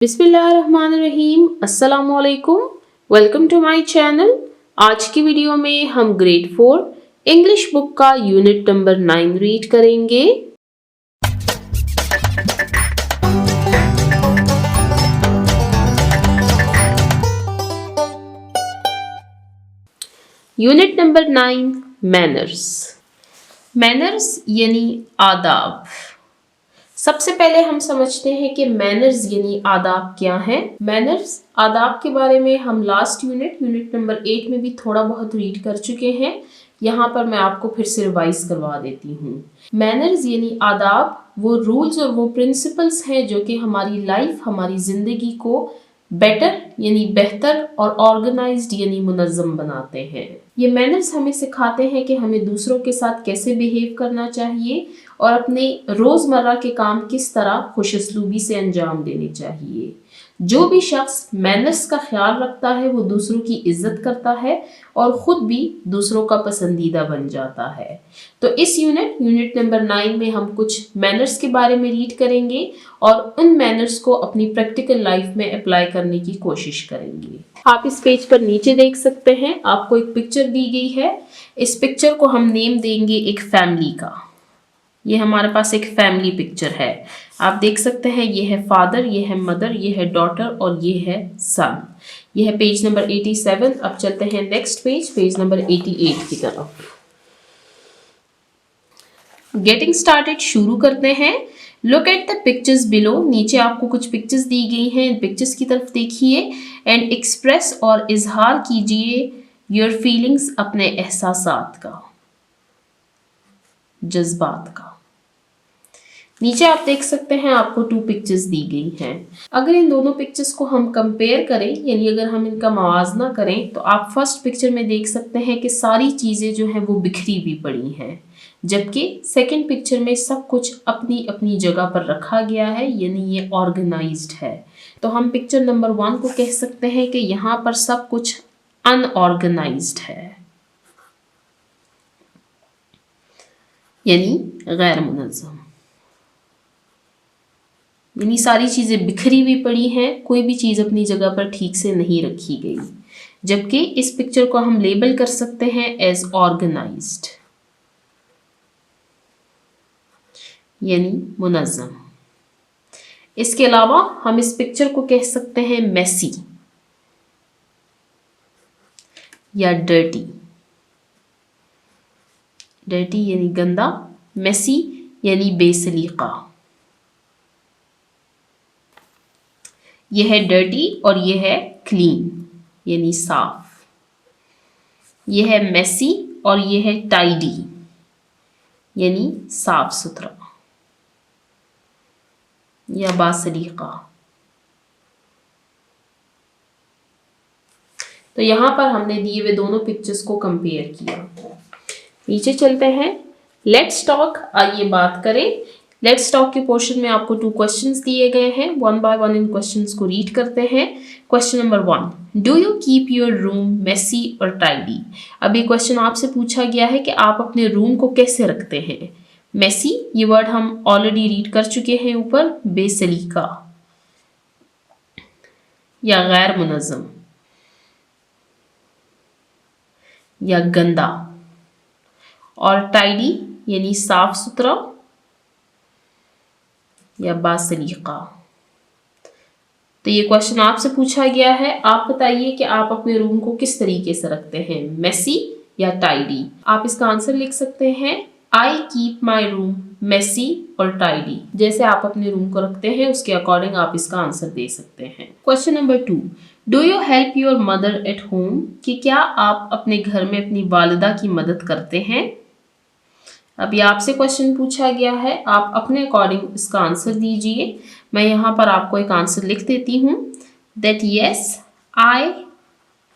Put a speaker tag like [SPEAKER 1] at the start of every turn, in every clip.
[SPEAKER 1] बिस्मिल्लाहिर्रहमानिर्रहीम। अस्सलामुअलैकुम। Welcome to my channel. आज की वीडियो में हम ग्रेड 4 इंग्लिश बुक का यूनिट नंबर 9 रीड करेंगे। Unit number 9 manners. मैनर्स यानी आदाब। सबसे पहले हम समझते हैं कि मैनर्स यानी आदाब क्या है। मैनर्स आदाब के बारे में हम लास्ट यूनिट नंबर 8 में भी थोड़ा बहुत रीड कर चुके हैं। यहाँ पर मैं आपको फिर से रिवाइज करवा देती हूँ। मैनर्स यानी आदाब वो रूल्स और वो प्रिंसिपल्स हैं जो कि हमारी लाइफ, हमारी ज़िंदगी को बेटर यानी बेहतर और ऑर्गेनाइज्ड यानी मुनज़्ज़म बनाते हैं। ये मैनर्स हमें सिखाते हैं कि हमें दूसरों के साथ कैसे बिहेव करना चाहिए और अपने रोज़मर्रा के काम किस तरह खुशउस्लूबी से अंजाम देने चाहिए। जो भी शख्स मैनर्स का ख्याल रखता है वो दूसरों की इज्जत करता है और ख़ुद भी दूसरों का पसंदीदा बन जाता है। तो इस यूनिट नंबर 9 में हम कुछ मैनर्स के बारे में रीड करेंगे और उन मैनर्स को अपनी प्रैक्टिकल लाइफ में अप्लाई करने की कोशिश करेंगे। आप इस पेज पर नीचे देख सकते हैं, आपको एक पिक्चर दी गई है। इस पिक्चर को हम नेम देंगे एक फैमिली का। ये हमारे पास एक फैमिली पिक्चर है। आप देख सकते हैं ये है फादर, ये है मदर, ये है डॉटर और ये है सन। ये है पेज नंबर 87। अब चलते हैं नेक्स्ट पेज नंबर 88 की तरफ। गेटिंग स्टार्टेड शुरू करते हैं। Look at the pictures below. नीचे आपको कुछ पिक्चर्स दी गई हैं, इन पिक्चर्स की तरफ देखिए एंड एक्सप्रेस और इजहार कीजिए योर फीलिंग्स, अपने एहसासात का, जज्बात का। नीचे आप देख सकते हैं आपको 2 पिक्चर्स दी गई हैं। अगर इन दोनों पिक्चर्स को हम कंपेयर करें यानी अगर हम इनका मवाजना करें तो आप फर्स्ट पिक्चर में देख सकते हैं कि सारी चीज़ें जो हैं वो बिखरी हुई पड़ी हैं, जबकि सेकंड पिक्चर में सब कुछ अपनी अपनी जगह पर रखा गया है यानी ये ऑर्गेनाइज्ड है। तो हम पिक्चर नंबर 1 को कह सकते हैं कि यहाँ पर सब कुछ अनऑर्गेनाइज्ड है यानी गैर मुनज़्ज़म, यानी सारी चीज़ें बिखरी हुई पड़ी हैं, कोई भी चीज़ अपनी जगह पर ठीक से नहीं रखी गई। जबकि इस पिक्चर को हम लेबल कर सकते हैं एज ऑर्गेनाइज्ड यानी मुनज़्ज़म। इसके अलावा हम इस पिक्चर को कह सकते हैं मेसी या डर्टी। डर्टी यानी गंदा, मेसी यानी बेसलीका। यह है डर्टी और यह है क्लीन यानी साफ। यह है मेसी और यह है टाइडी यानी साफ सुथरा या बासलीका। तो यहाँ पर हमने दिए हुए दोनों पिक्चर्स को कंपेयर किया। नीचे चलते हैं। लेट्स टॉक, आइए बात करें। लेट्स टॉक के पोर्शन में आपको 2 क्वेश्चंस दिए गए हैं। 1 बाय 1 इन क्वेश्चंस को रीड करते हैं। Question number 1, do you keep your room messy और टाइडी। अब ये क्वेश्चन आपसे पूछा गया है कि आप अपने रूम को कैसे रखते हैं। मेसी ये वर्ड हम ऑलरेडी रीड कर चुके हैं ऊपर, बेसलीका या गैर मुनज़्ज़म या गंदा, और टाइडी यानी साफ सुथरा या बासलीका। तो ये क्वेश्चन आपसे पूछा गया है, आप बताइए कि आप अपने रूम को किस तरीके से रखते हैं, मेसी या टाइडी। आप इसका आंसर लिख सकते हैं I keep my room messy और टाइडी। जैसे आप अपने रूम को रखते हैं उसके अकॉर्डिंग आप इसका आंसर दे सकते हैं। Question number 2, do you help your mother at home. कि क्या आप अपने घर में अपनी वालिदा की मदद करते हैं। अभी आपसे क्वेश्चन पूछा गया है, आप अपने अकॉर्डिंग इसका आंसर दीजिए। मैं यहाँ पर आपको एक आंसर लिख देती हूँ that yes I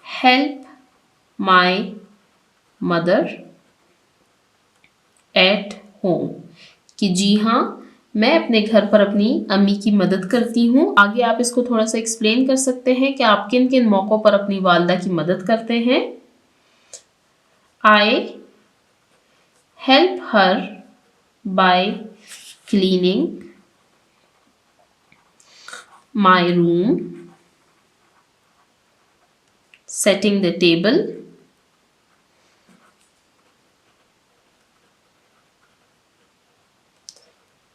[SPEAKER 1] help my mother at home. कि जी हाँ, मैं अपने घर पर अपनी अम्मी की मदद करती हूँ। आगे आप इसको थोड़ा सा एक्सप्लेन कर सकते हैं कि आप किन किन मौक़ों पर अपनी वालिदा की मदद करते हैं। I help her by cleaning my room, setting the table,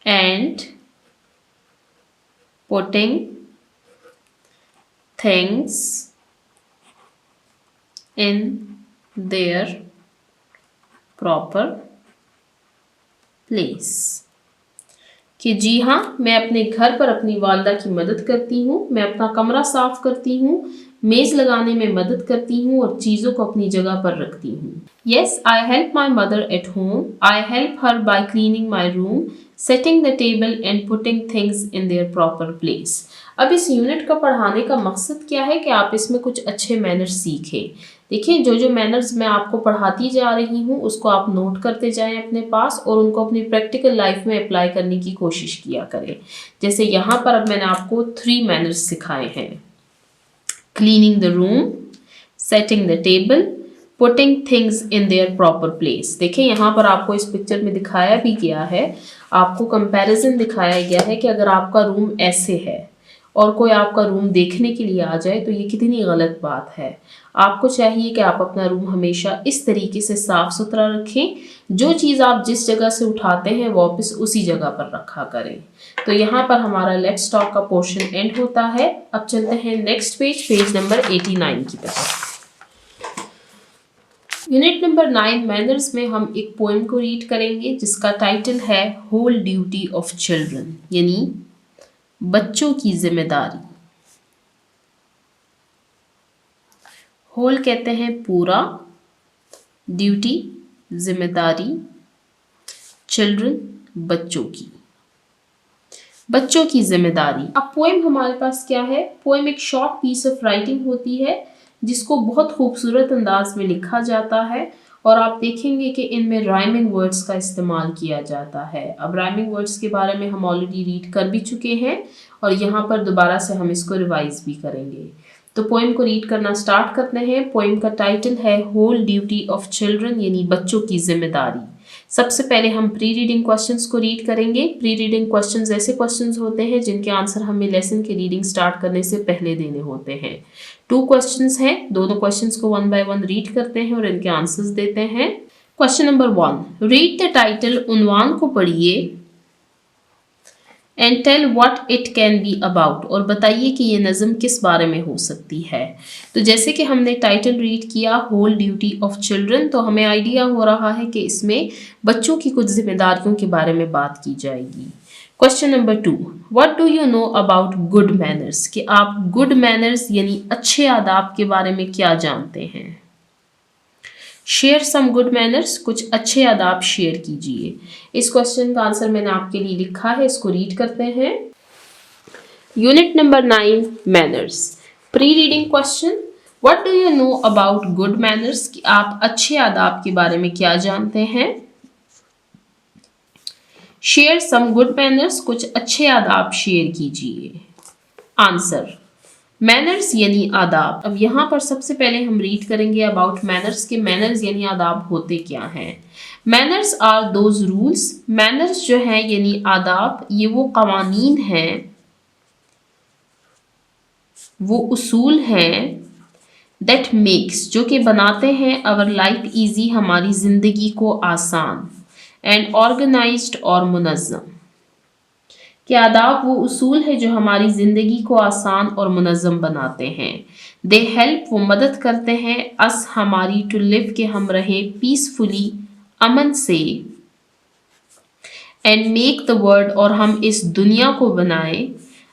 [SPEAKER 1] and putting things in their proper place। कि जी हाँ, मैं अपने घर पर अपनी वालदा की मदद करती हूँ, मैं अपना कमरा साफ करती हूँ, मेज लगाने में मदद करती हूँ और चीज़ों को अपनी जगह पर रखती हूँ। Yes, I help my mother at home. I help her by cleaning my room, setting the table and putting things in their proper place. अब इस यूनिट का पढ़ाने का मकसद क्या है कि आप इसमें कुछ अच्छे मैनर्स सीखें। देखिए, जो जो मैनर्स मैं आपको पढ़ाती जा रही हूँ उसको आप नोट करते जाएं अपने पास और उनको अपनी प्रैक्टिकल लाइफ में अप्लाई करने की कोशिश किया करें। जैसे यहाँ पर अब मैंने आपको 3 मैनर्स सिखाए हैं। Cleaning the room, setting the table, putting things in their proper place. देखिए, यहाँ पर आपको इस पिक्चर में दिखाया भी गया है, आपको कंपैरिजन दिखाया गया है कि अगर आपका रूम ऐसे है और कोई आपका रूम देखने के लिए आ जाए तो ये कितनी गलत बात है। आपको चाहिए कि आप अपना रूम हमेशा इस तरीके से साफ सुथरा रखें, जो चीज़ आप जिस जगह से उठाते हैं वापस उसी जगह पर रखा करें। तो यहाँ पर हमारा लेट्स टॉक का पोर्शन एंड होता है। अब चलते हैं नेक्स्ट पेज नंबर 89 की तरफ। यूनिट नंबर 9 मैनर्स में हम एक पोएम को रीड करेंगे जिसका टाइटल है होल ड्यूटी ऑफ चिल्ड्रन, यानी बच्चों की जिम्मेदारी। होल कहते हैं पूरा, ड्यूटी जिम्मेदारी, चिल्ड्रन बच्चों की, बच्चों की जिम्मेदारी। अब पोएम हमारे पास क्या है? पोएम एक शॉर्ट पीस ऑफ राइटिंग होती है जिसको बहुत खूबसूरत अंदाज में लिखा जाता है और आप देखेंगे कि इनमें राइमिंग वर्ड्स का इस्तेमाल किया जाता है। अब राइमिंग वर्ड्स के बारे में हम ऑलरेडी रीड कर भी चुके हैं और यहाँ पर दोबारा से हम इसको रिवाइज भी करेंगे। तो पोएम को रीड करना स्टार्ट करते हैं। पोएम का टाइटल है होल ड्यूटी ऑफ चिल्ड्रन, यानी बच्चों की जिम्मेदारी। सबसे पहले हम प्री रीडिंग क्वेश्चंस को रीड करेंगे। प्री रीडिंग क्वेश्चंस ऐसे क्वेश्चंस होते हैं जिनके आंसर हमें लेसन की रीडिंग स्टार्ट करने से पहले देने होते हैं। 2 क्वेश्चंस हैं, दोनों क्वेश्चंस को 1 बाय 1 रीड करते हैं और इनके आंसर्स देते हैं। Question number 1, read the title, उन्वान को पढ़िए, and tell what it can be about, और बताइए कि ये नज़म किस बारे में हो सकती है। तो जैसे कि हमने टाइटल रीड किया होल ड्यूटी ऑफ चिल्ड्रन, तो हमें आइडिया हो रहा है कि इसमें बच्चों की कुछ जिम्मेदारियों के बारे में बात की जाएगी। Question number 2, what do you know about good manners, कि आप गुड मैनर्स यानी अच्छे आदाब के बारे में क्या जानते हैं। शेयर सम गुड मैनर्स, कुछ अच्छे आदाब शेयर कीजिए। इस क्वेश्चन का आंसर मैंने आपके लिए लिखा है, इसको रीड करते हैं। Unit number 9 manners, pre reading question, what do you know about good manners, कि आप अच्छे आदाब के बारे में क्या जानते हैं। शेयर सम गुड मैनर्स, कुछ अच्छे आदाब शेयर कीजिए। आंसर, मैनर्स यानी आदाब। अब यहाँ पर सबसे पहले हम रीड करेंगे अबाउट मैनर्स के मैनर्स यानी आदाब होते क्या हैं। Manners are those rules, manners जो है यानी आदाब, ये वो कवानीन हैं, वो उसूल हैं, दैट मेक्स, जो कि बनाते हैं अवर लाइफ ईजी, हमारी ज़िंदगी को आसान, एंड ऑर्गेनाइज्ड और मुनज़्ज़म, कि आदाब वो उसूल है जो हमारी ज़िंदगी को आसान और मुनज़्ज़म बनाते हैं। दे हेल्प, वो मदद करते हैं, अस, हमारी, टू लिव, के हम रहें पीसफुली, अमन से, एंड मेक द वर्ल्ड, और हम इस दुनिया को बनाएं,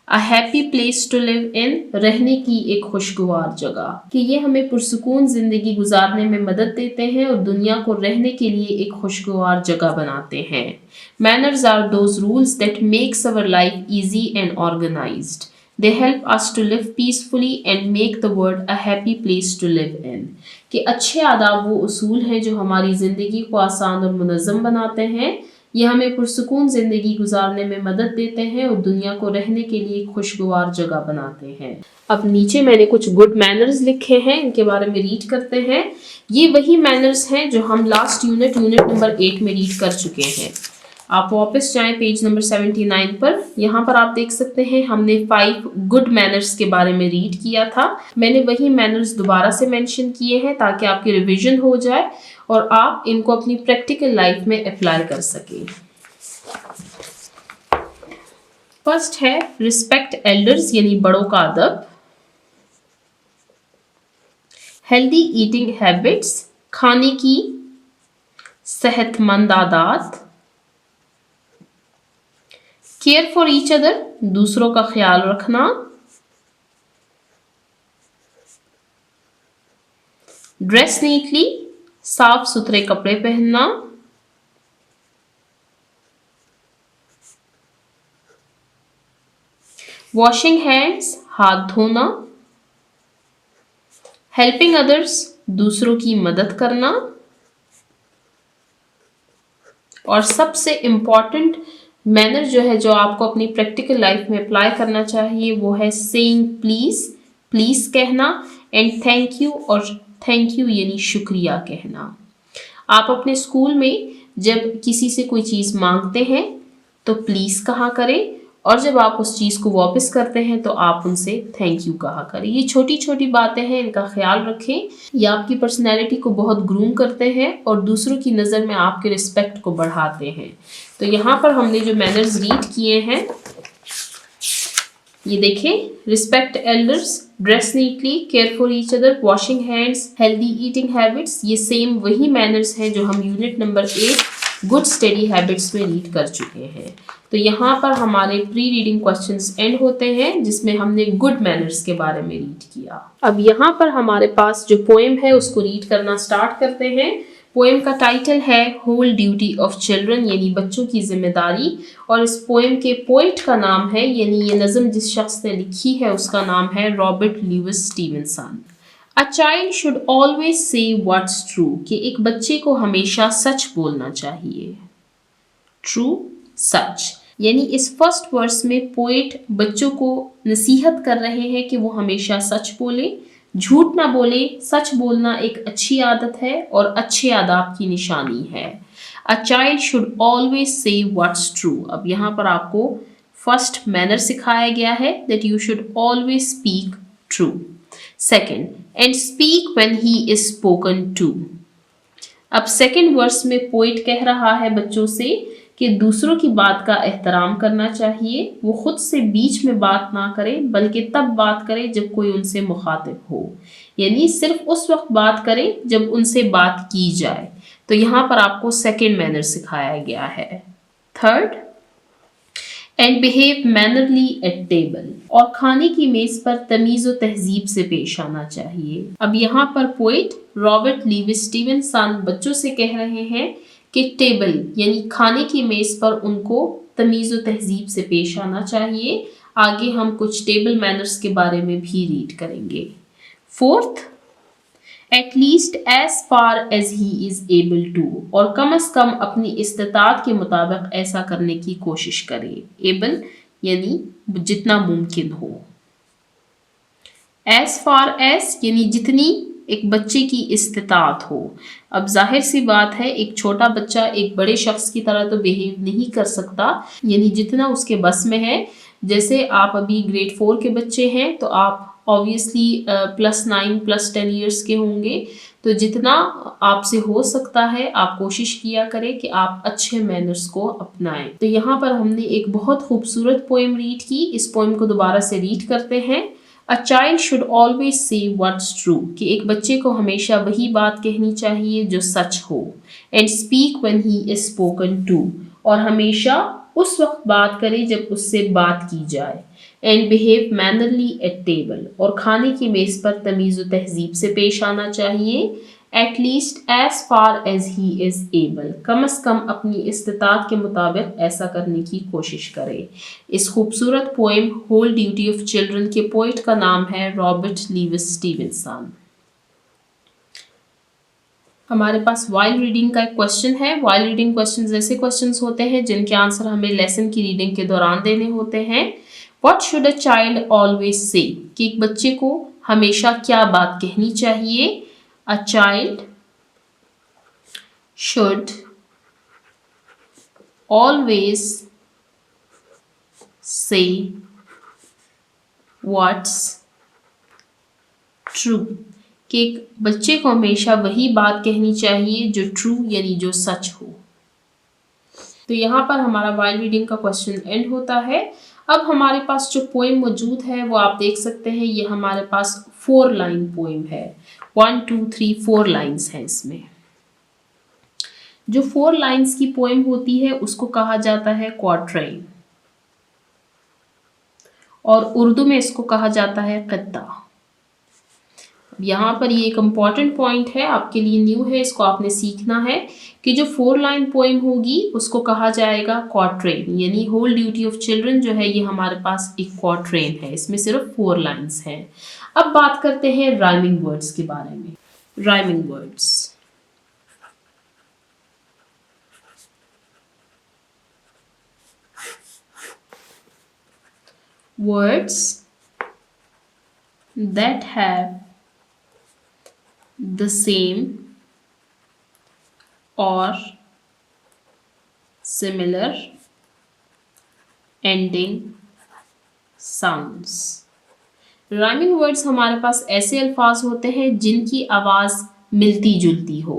[SPEAKER 1] a happy place to live in, रहने की एक खुशगवार जगह, कि ये हमें पुरसुकून ज़िंदगी गुजारने में मदद देते हैं और दुनिया को रहने के लिए एक खुशगवार जगह बनाते हैं। Manners are those rules that makes our life easy and organised, they help us to live peacefully and make the world a happy place to live in, कि अच्छे आदाब वो उसूल हैं जो हमारी ज़िंदगी को आसान और मुनज़्ज़म बनाते हैं, ये हमें पुरसुकून ज़िंदगी गुजारने में मदद देते हैं और दुनिया को रहने के लिए खुशगवार जगह बनाते हैं। अब नीचे मैंने कुछ गुड मैनर्स लिखे हैं, इनके बारे में रीड करते हैं। ये वही मैनर्स हैं जो हम लास्ट यूनिट नंबर 8 में रीड कर चुके हैं। आप वापस जाएं पेज नंबर 79 पर। यहाँ पर आप देख सकते हैं हमने 5 गुड मैनर्स के बारे में रीड किया था। मैंने वही मैनर्स दोबारा से मेंशन किए हैं ताकि आपकी रिवीजन हो जाए और आप इनको अपनी प्रैक्टिकल लाइफ में अप्लाई कर सकें। फर्स्ट है रिस्पेक्ट एल्डर्स यानी बड़ों का अदब। हेल्दी ईटिंग हैबिट्स, खाने की सेहतमंद आदत। केयर फॉर ईच अदर, दूसरों का ख्याल रखना। ड्रेस नीटली, साफ सुथरे कपड़े पहनना। वॉशिंग हैंड्स, हाथ धोना। हेल्पिंग अदर्स, दूसरों की मदद करना। और सबसे इम्पॉर्टेंट मैनर जो है जो आपको अपनी प्रैक्टिकल लाइफ में अप्लाई करना चाहिए वो है सेइंग प्लीज, प्लीज कहना, एंड थैंक यू, और थैंक यू यानी शुक्रिया कहना। आप अपने स्कूल में जब किसी से कोई चीज़ मांगते हैं तो प्लीज़ कहा करें, और जब आप उस चीज़ को वापस करते हैं तो आप उनसे थैंक यू कहा करें। ये छोटी छोटी बातें हैं, इनका ख्याल रखें। ये आपकी पर्सनैलिटी को बहुत ग्रूम करते हैं और दूसरों की नज़र में आपके रिस्पेक्ट को बढ़ाते हैं। तो यहाँ पर हमने जो मैनर्स रीड किए हैं ये देखें, respect elders, dress neatly, care for each other, washing hands, healthy eating habits, ये सेम वही मैनर्स हैं जो हम unit number 8 good study habits में रीड कर चुके हैं। तो यहाँ पर हमारे प्री रीडिंग क्वेश्चंस एंड होते हैं जिसमें हमने गुड मैनर्स के बारे में रीड किया। अब यहाँ पर हमारे पास जो पोएम है उसको रीड करना स्टार्ट करते हैं। पोएम का टाइटल है होल ड्यूटी ऑफ चिल्ड्रन यानी बच्चों की जिम्मेदारी, और इस पोएम के पोइट का नाम है यानी ये नज़म जिस शख्स ने लिखी है उसका नाम है Robert Louis Stevenson. A child should always say what's true, कि एक बच्चे को हमेशा सच बोलना चाहिए। ट्रू, सच, यानी इस फर्स्ट वर्स में पोएट बच्चों को नसीहत कर रहे हैं कि वो हमेशा सच बोले, झूठ ना बोले। सच बोलना एक अच्छी आदत है और अच्छे आदाब की निशानी है। A child should always say what's true. अब यहाँ पर आपको फर्स्ट मैनर सिखाया गया है that you should always speak true. Second, and speak when he is spoken to. अब सेकेंड वर्स में पोइट कह रहा है बच्चों से कि दूसरों की बात का एहतराम करना चाहिए। वो खुद से बीच में बात ना करें बल्कि तब बात करें जब कोई उनसे मुखातिब हो, यानी सिर्फ उस वक्त बात करें जब उनसे बात की जाए। तो यहाँ पर आपको सेकेंड मैनर सिखाया गया है। Third, and behave mannerly at table, और खाने की मेज पर तमीज़ और तहजीब से पेश आना चाहिए। अब यहाँ पर पोइट रॉबर्ट लुईस स्टीवेंसन बच्चों से कह रहे हैं कि टेबल यानी खाने की मेज पर उनको तमीज़ और तहजीब से पेश आना चाहिए। आगे हम कुछ टेबल मैनर्स के बारे में भी रीड करेंगे। Fourth, at least as far as he is able to, और कम से कम अपनी इस्तेताअत के मुताबिक ऐसा करने की कोशिश करे। एबल यानी जितना मुमकिन हो। एज फार एज यानी जितनी एक बच्चे की इस्तेताअत हो। अब जाहिर सी बात है एक छोटा बच्चा एक बड़े शख्स की तरह तो बिहेव नहीं कर सकता, यानी जितना उसके बस में है। जैसे आप अभी ग्रेड 4 के बच्चे हैं तो आप ऑब्वियसली +9 +10 ईयर्स के होंगे, तो जितना आपसे हो सकता है आप कोशिश किया करें कि आप अच्छे मैनर्स को अपनाएं। तो यहाँ पर हमने एक बहुत खूबसूरत पोएम रीड की। इस पोएम को दोबारा से रीड करते हैं। अ child should always say what's true, कि एक बच्चे को हमेशा वही बात कहनी चाहिए जो सच हो। And speak when he is spoken to, और हमेशा उस वक्त बात करे जब उससे बात की जाए। And behave mannerly at table, और खाने की मेज़ पर तमीज़ व तहजीब से पेश आना चाहिए। At least as far as he is able, कम से कम अपनी इस्तेताअत के मुताबिक ऐसा करने की कोशिश करे। इस खूबसूरत poem whole duty of children के पोइट का नाम है रॉबर्ट लुईस स्टीवेंसन। हमारे पास वाइल रीडिंग का एक क्वेश्चन है। वाइल रीडिंग क्वेश्चंस ऐसे क्वेश्चंस होते हैं जिनके आंसर हमें लेसन की रीडिंग के दौरान देने होते हैं। What should a child always say, कि एक बच्चे को हमेशा क्या बात कहनी चाहिए। अ child should always say what's true, कि एक बच्चे को हमेशा वही बात कहनी चाहिए जो ट्रू यानी जो सच हो। तो यहाँ पर हमारा वाइल रीडिंग का क्वेश्चन एंड होता है। अब हमारे पास जो पोएम मौजूद है वो आप देख सकते हैं, ये हमारे पास 4 लाइन पोएम है। 1 2 3 4 लाइन्स हैं इसमें। जो 4 लाइन्स की पोएम होती है उसको कहा जाता है क्वाट्रेन, और उर्दू में इसको कहा जाता है क़ित्ता। यहाँ पर ये एक इम्पॉर्टेंट पॉइंट है, आपके लिए न्यू है, इसको आपने सीखना है कि जो 4 लाइन पोएम होगी उसको कहा जाएगा क्वाट्रेन, यानी होल ड्यूटी ऑफ चिल्ड्रन जो है ये हमारे पास एक क्वाट्रेन है, इसमें सिर्फ 4 लाइन्स हैं। अब बात करते हैं राइमिंग वर्ड्स के बारे में। Rhyming words, words that have the same or similar ending sounds। Rhyming words हमारे पास ऐसे अल्फाज होते हैं जिनकी आवाज़ मिलती जुलती हो,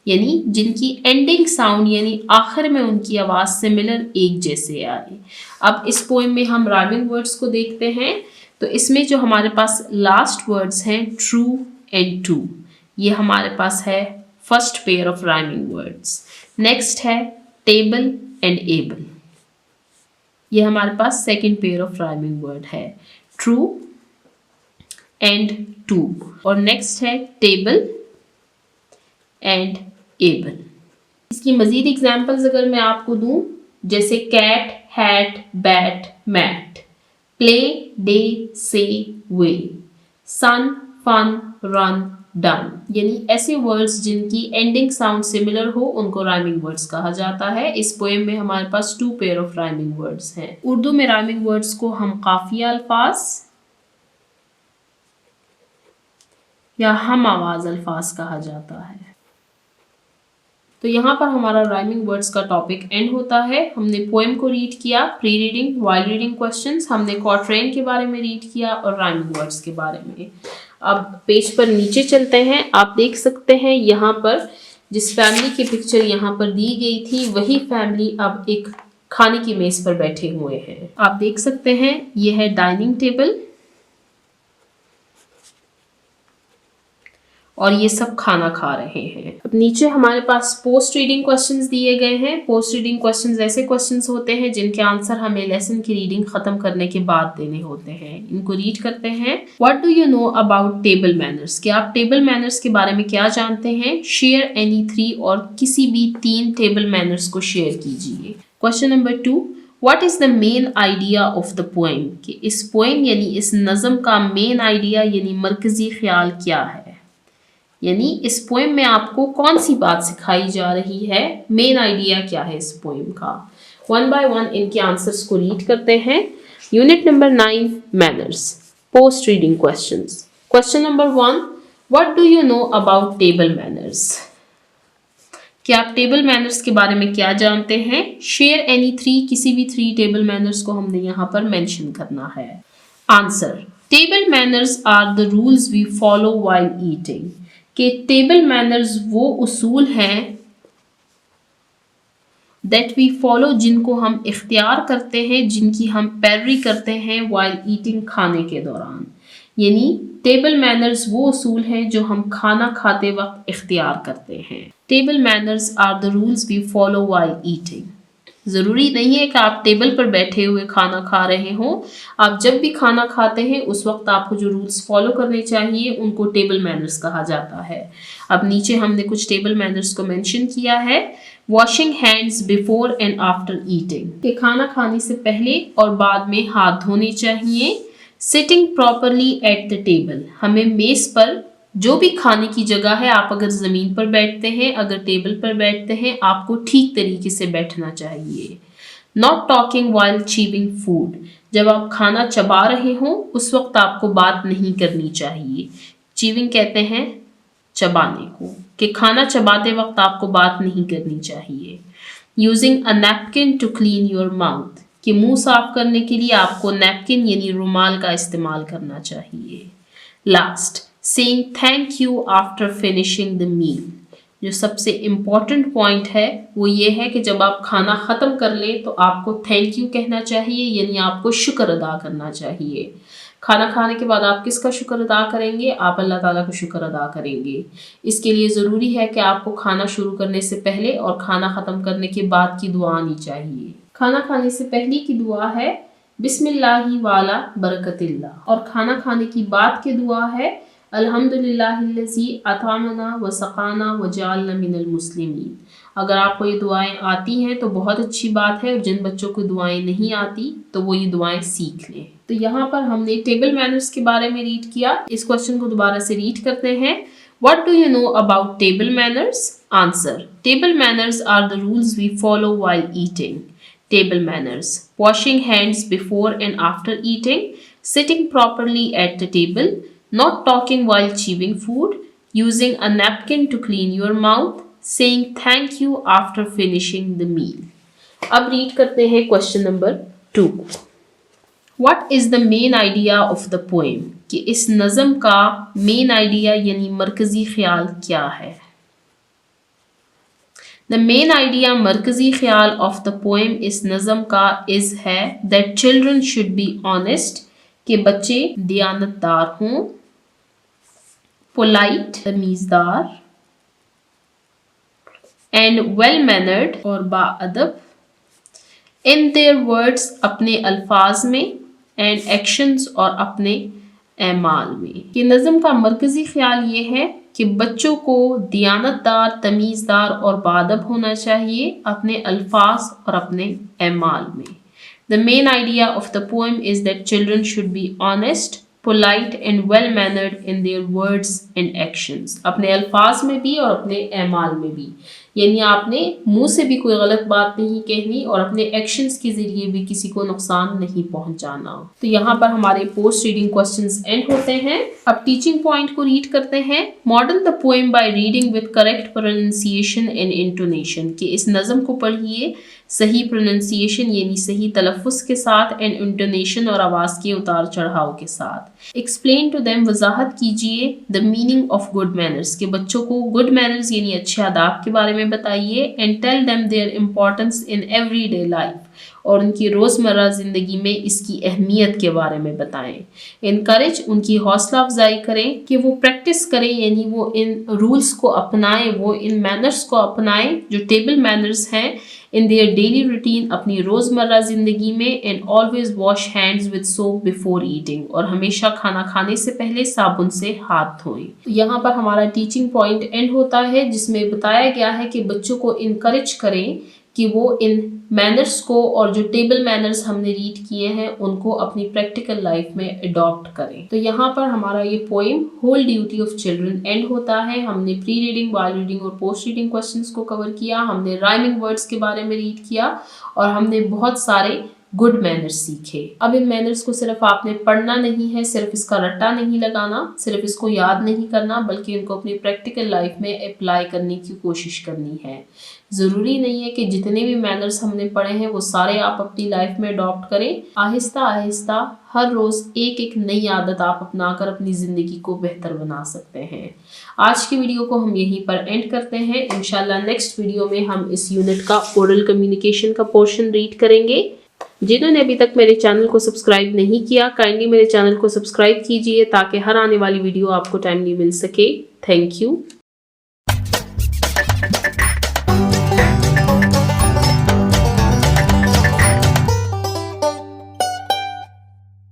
[SPEAKER 1] यानी जिनकी एंडिंग साउंड यानी आखिर में उनकी आवाज़ सिमिलर एक जैसे आए। अब इस पोएम में हम राइमिंग वर्ड्स को देखते हैं, तो इसमें जो हमारे पास लास्ट वर्ड्स हैं ट्रू एंड टू, ये हमारे पास है first pair of rhyming words. Next है टेबल एंड एबल, ये हमारे पास second pair of rhyming word है, ट्रू एंड टू। और नेक्स्ट है टेबल एंड एबल। इसकी मजीद एग्जाम्पल्स अगर मैं आपको दूं, जैसे cat, hat, bat, mat, play, day, say, way, sun, fun, run, done, यानी ऐसे वर्ड्स जिनकी एंडिंग साउंड सिमिलर हो उनको राइमिंग वर्ड्स कहा जाता है। इस पोएम में हमारे पास 2 पेयर ऑफ राइमिंग वर्ड्स हैं। उर्दू में राइमिंग वर्ड्स को हम काफिया अल्फाज या हम आवाज अल्फाज कहा जाता है। तो यहाँ पर हमारा राइमिंग वर्ड्स का टॉपिक एंड होता है। हमने पोएम को रीड किया, pre reading, while reading questions, हमने क्वाट्रेन के बारे में रीड किया और राइमिंग वर्ड्स के बारे में। अब पेज पर नीचे चलते हैं। आप देख सकते हैं यहाँ पर जिस फैमिली की पिक्चर यहाँ पर दी गई थी वही फैमिली अब एक खाने की मेज पर बैठे हुए हैं। आप देख सकते हैं ये है डाइनिंग टेबल और ये सब खाना खा रहे हैं। अब नीचे हमारे पास पोस्ट रीडिंग क्वेश्चंस दिए गए हैं। पोस्ट रीडिंग क्वेश्चंस ऐसे क्वेश्चंस होते हैं जिनके आंसर हमें लेसन की रीडिंग खत्म करने के बाद देने होते हैं। इनको रीड करते हैं। What do you know about table manners? क्या आप टेबल मैनर्स के बारे में क्या जानते हैं? शेयर एनी 3 और किसी भी 3 टेबल मैनर्स को शेयर कीजिए। Question number 2, what is the main idea of the poem? कि इस पोएम यानी इस नज़म का मेन आइडिया यानी मरकजी ख्याल क्या है, यानी इस पोएम में आपको कौन सी बात सिखाई जा रही है, मेन आइडिया क्या है इस पोएम का। 1 बाय 1 इनके आंसर्स को रीड करते हैं। Unit number 9 manners, post reading questions. Question number 1, what do you know about table manners? क्या आप टेबल मैनर्स के बारे में क्या जानते हैं? शेयर एनी 3, किसी भी 3 टेबल मैनर्स को हमने यहाँ पर मेंशन करना है। Answer, table manners are the rules we follow while eating. कि टेबल मैनर्स वो उसूल हैं दैट वी फॉलो, जिनको हम इख्तियार करते हैं, जिनकी हम पैरवी करते हैं व्हाइल ईटिंग, खाने के दौरान। यानी टेबल मैनर्स वो उसूल हैं जो हम खाना खाते वक्त इख्तियार करते हैं। Table manners are the rules we follow while eating. ज़रूरी नहीं है कि आप टेबल पर बैठे हुए खाना खा रहे हों। आप जब भी खाना खाते हैं उस वक्त आपको जो रूल्स फॉलो करने चाहिए उनको टेबल मैनर्स कहा जाता है। अब नीचे हमने कुछ टेबल मैनर्स को मेंशन किया है। Washing hands before and after eating, कि खाना खाने से पहले और बाद में हाथ धोने चाहिए। Sitting properly at the table, हमें मेज़ पर जो भी खाने की जगह है, आप अगर ज़मीन पर बैठते हैं, अगर टेबल पर बैठते हैं, आपको ठीक तरीके से बैठना चाहिए। Not talking while chewing food, जब आप खाना चबा रहे हों उस वक्त आपको बात नहीं करनी चाहिए। चीविंग कहते हैं चबाने को, कि खाना चबाते वक्त आपको बात नहीं करनी चाहिए। Using a napkin to clean your mouth, कि मुंह साफ करने के लिए आपको नैपकिन यानी रुमाल का इस्तेमाल करना चाहिए। Last, saying thank you after finishing the meal, जो सबसे इम्पॉर्टेंट पॉइंट है वो ये है कि जब आप खाना ख़त्म कर लें तो आपको थैंक यू कहना चाहिए, यानी आपको शुक्र अदा करना चाहिए। खाना खाने के बाद आप किसका शुक्र अदा करेंगे? आप अल्लाह ताला का शुक्र अदा करेंगे। इसके लिए ज़रूरी है कि आपको खाना शुरू करने से पहले और खाना ख़त्म करने के बाद की दुआ आनी चाहिए। खाना खाने से पहले की दुआ है बिस्मिल्लाहि वाला बरकतिल्लाह, और खाना खाने की बाद की दुआ है अल्हम्दुलिल्लाहिल्लज़ी अतअमना व सक़ाना व जअलना मिनल मुस्लिमीन। अगर आपको ये दुआएं आती हैं तो बहुत अच्छी बात है, और जिन बच्चों को दुआएं नहीं आती तो वो ये दुआएं सीख लें। तो यहाँ पर हमने टेबल मैनर्स के बारे में रीड किया। इस क्वेश्चन को दोबारा से रीड करते हैं। What do you know about table manners? Answer. Table manners are the rules we follow while eating. Table manners: washing hands before and after eating, sitting properly at the table, not talking while chewing food, using a napkin to clean your mouth, saying thank you after finishing the meal. अब read करते हैं question number 2। What is the main idea of the poem? कि इस नज़म का main idea यानी मरकज़ी ख्याल क्या है? The main idea, मरकज़ी ख्याल of the poem इस नज़म का is है that children should be honest, कि बच्चे दियानतदार हों, polite तमीज़दार, and well mannered और बाअदब, in their words अपने अल्फाज में, and actions और अपने एमाल में। कि नज़म का मरकज़ी ख्याल ये है कि बच्चों को दियानतदार, तमीज़दार और बाअदब होना चाहिए अपने अल्फाज और अपने एमाल में। The main idea of the poem is that children should be honest, polite and well mannered in their words and actions. अपने अल्फाज में भी और अपने एमाल में भी, यानी आपने मुंह से भी कोई गलत बात नहीं कहनी और अपने एक्शंस के जरिए भी किसी को नुकसान नहीं पहुंचाना। तो यहाँ पर हमारे पोस्ट रीडिंग क्वेश्चंस एंड होते हैं। अब टीचिंग पॉइंट को रीड करते हैं। Model the poem by reading with correct pronunciation and intonation, कि इस नज़म को पढ़िए सही प्रोनाउंसिएशन यानी सही तलफ़ुज़ के साथ, एंड इंटोनेशन और आवाज़ के उतार चढ़ाव के साथ। एक्सप्लेन टू देम, वजाहत कीजिए the meaning of good manners, के बच्चों को गुड मैनर्स यानी अच्छे आदाब के बारे में बताइए। And tell them their importance in everyday life, और उनकी रोज़मर्रा ज़िंदगी में इसकी अहमियत के बारे में बताएं। इनकरेज, उनकी हौसला अफजाई करें कि वो प्रैक्टिस करें, यानी वो इन रूल्स को अपनाएं, वो इन मैनर्स को अपनाएं जो टेबल मैनर्स हैं इन देयर डेली रूटीन, अपनी रोज़मर्रा ज़िंदगी में। And always wash hands with soap before eating, और हमेशा खाना खाने से पहले साबुन से हाथ धोएं। तो यहाँ पर हमारा टीचिंग पॉइंट एंड होता है, जिसमें बताया गया है कि बच्चों को इनकरेज करें कि वो इन मैनर्स को और जो टेबल मैनर्स हमने रीड किए हैं उनको अपनी प्रैक्टिकल लाइफ में अडॉप्ट करें। तो यहाँ पर हमारा ये poem whole duty of children end होता है। हमने प्री रीडिंग, वाइल रीडिंग और पोस्ट रीडिंग क्वेश्चंस को कवर किया, हमने राइमिंग वर्ड्स के बारे में रीड किया और हमने बहुत सारे गुड मैनर्स सीखे। अब इन मैनर्स को सिर्फ आपने पढ़ना नहीं है, सिर्फ इसका रट्टा नहीं लगाना, सिर्फ इसको याद नहीं करना, बल्कि इनको अपनी प्रैक्टिकल लाइफ में अप्लाई करने की कोशिश करनी है। ज़रूरी नहीं है कि जितने भी मैनर्स हमने पढ़े हैं वो सारे आप अपनी लाइफ में अडॉप्ट करें। आहिस्ता आहिस्ता हर रोज़ एक एक नई आदत आप अपनाकर अपनी ज़िंदगी को बेहतर बना सकते हैं। आज की वीडियो को हम यहीं पर एंड करते हैं। इंशाल्लाह नेक्स्ट वीडियो में हम इस यूनिट का ओरल कम्युनिकेशन का पोर्शन रीड करेंगे। जिन्होंने अभी तक मेरे चैनल को सब्सक्राइब नहीं किया, काइंडली मेरे चैनल को सब्सक्राइब कीजिए ताकि हर आने वाली वीडियो आपको टाइमली मिल सके। Thank you.